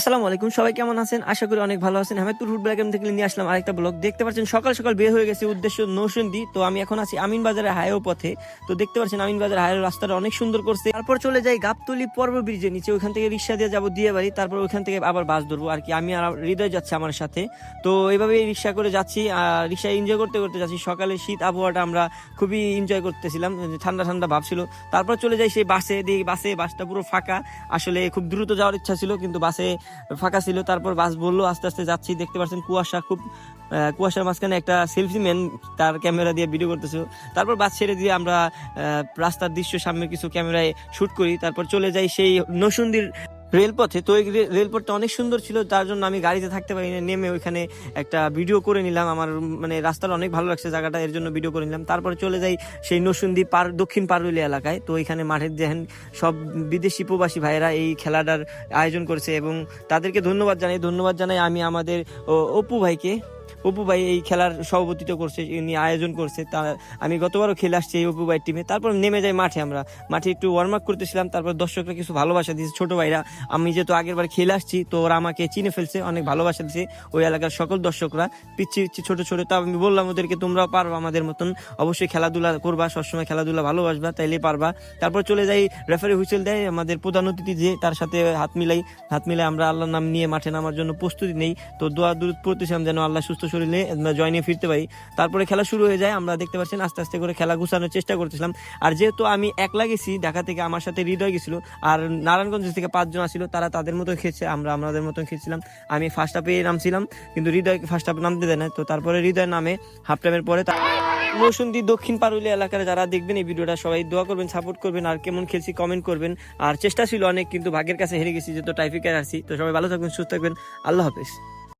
আসসালামু আলাইকুম, সবাই কেমন আছেন? আশা করি অনেক ভালো আছেন। হামিদপুর ফুটবল একাডেমি থেকে নিয়ে আসলাম আরেকটা ব্লগ। দেখতে পাচ্ছেন সকাল সকাল বের হয়ে গেছে, উদ্দেশ্য নৌসন্দি। তো আমি এখন আছি আমিন বাজারের হাইওয়ে পথে। তো দেখতে পাচ্ছেন আমিন বাজার হাইওয়ে রাস্তাটা অনেক সুন্দর করছে। তারপর চলে যাই গাবতলী পর্ব ব্রিজের নিচে, ওইখান থেকে রিক্সা দিয়ে যাবো দিয়ে বাড়ি, তারপর ওইখান থেকে আবার বাস ধরবো আর কি। আমি আর হৃদয় যাচ্ছে আমার সাথে। তো এইভাবে রিক্সা করে যাচ্ছি, রিক্সা এনজয় করতে করতে যাচ্ছি। সকালে শীত আবহাওয়াটা আমরা খুবই এনজয় করতেছিলাম, ঠান্ডা ঠান্ডা ভাব ছিল। তারপর চলে যাই সেই বাসে, দেখি বাসটা পুরো ফাঁকা। আসলে খুব দ্রুত যাওয়ার ইচ্ছা ছিল কিন্তু বাসে ফাঁকা ছিল। তারপর বাস বললো, আস্তে আস্তে যাচ্ছি। দেখতে পাচ্ছেন কুয়াশা, খুব কুয়াশার মাঝখানে একটা সেলফি ম্যান তার ক্যামেরা দিয়ে ভিডিও করতেছিল। তারপর বাস ছেড়ে দিয়ে আমরা রাস্তার দৃশ্য সামনে কিছু ক্যামেরায় শুট করি। তারপর চলে যাই সেই নৌসন্দির রেলপথে। তো এই রেলপথটা অনেক সুন্দর ছিল, তার জন্য আমি গাড়িতে থাকতে পারি না, নেমে ওইখানে একটা ভিডিও করে নিলাম। আমার মানে রাস্তাটা অনেক ভালো লাগছে জায়গাটা, এর জন্য ভিডিও করে নিলাম। তারপরে চলে যাই সেই নৌসন্দি দক্ষিণ পারুলি এলাকায়। তো এখানে মাঠের দেখেন সব বিদেশি প্রবাসী ভাইয়েরা এই খেলাটার আয়োজন করেছে এবং তাদেরকে ধন্যবাদ জানাই আমি আমাদের অপু ভাই এই খেলার সভাপতিত্ব করছে, ইনি আয়োজন করছে। তা আমি গতবারও খেলে আসছি এই অপু ভাইয়ের টিমে। তারপর নেমে যাই মাঠে, আমরা মাঠে একটু ওয়ার্ম আপ করতেছিলাম। তারপর দর্শকরা কিছু ভালোবাসা দিয়েছে, ছোট ভাইরা। আমি যেহেতু আগের বার খেলে আসছি তো ওরা আমাকে চিনে ফেলছে, অনেক ভালোবাসা দিয়েছে ওই এলাকার সকল দর্শকরা, পিচ্ছি ছোট ছোট। তা আমি বললাম ওদেরকে, তোমরাও পারবা আমাদের মতন, অবশ্যই খেলাধুলা করবা, সবসময় খেলাধুলা ভালোবাসবা, তাইলে পারবা। তারপর চলে যাই, রেফারি হুইসেল দেয়, আমাদের প্রধান অতিথি যে তার সাথে হাত মিলাই আমরা আল্লাহর নাম নিয়ে মাঠে নামার জন্য প্রস্তুতি নেই। তো দোয়া দূরত পড়তেছিলাম যেন আল্লাহ সুস্থ শরীরে জয় নিয়ে ফিরতে পারি। তারপরে খেলা শুরু হয়ে যায়। আমরা দেখতে পাচ্ছেন আস্তে আস্তে করে খেলা গুছানোর চেষ্টা করতেছিলাম। আর যেহেতু আমি একলা গেছি, ঢাকা থেকে আমার সাথে হৃদয় গেছিল, আর নারায়ণগঞ্জ থেকে 5 জন ছিল, তারা তাদের মতো খেলছে, আমরা আমাদের মতো খেলছিলাম। আমি ফার্স্ট হাফে নামছিলাম কিন্তু হৃদয় ফার্স্ট হাফে নামতে দেয় না। তো তারপরে হৃদয় নামে হাফ টাইমের পরে। নৌসন্দি দক্ষিণ পারুলি এলাকার যারা দেখবেন এই ভিডিওটা, সবাই দোয়া করবেন, সাপোর্ট করবেন, আর কেমন খেলছি কমেন্ট করবেন। আর চেষ্টা ছিল অনেক, কিন্তু ভাগ্যের কাছে হেরে গেছি, যেহেতু টাইফিকার আসছি। তো সবাই ভালো থাকবেন, সুস্থ থাকবেন, আল্লাহ হাফেজ।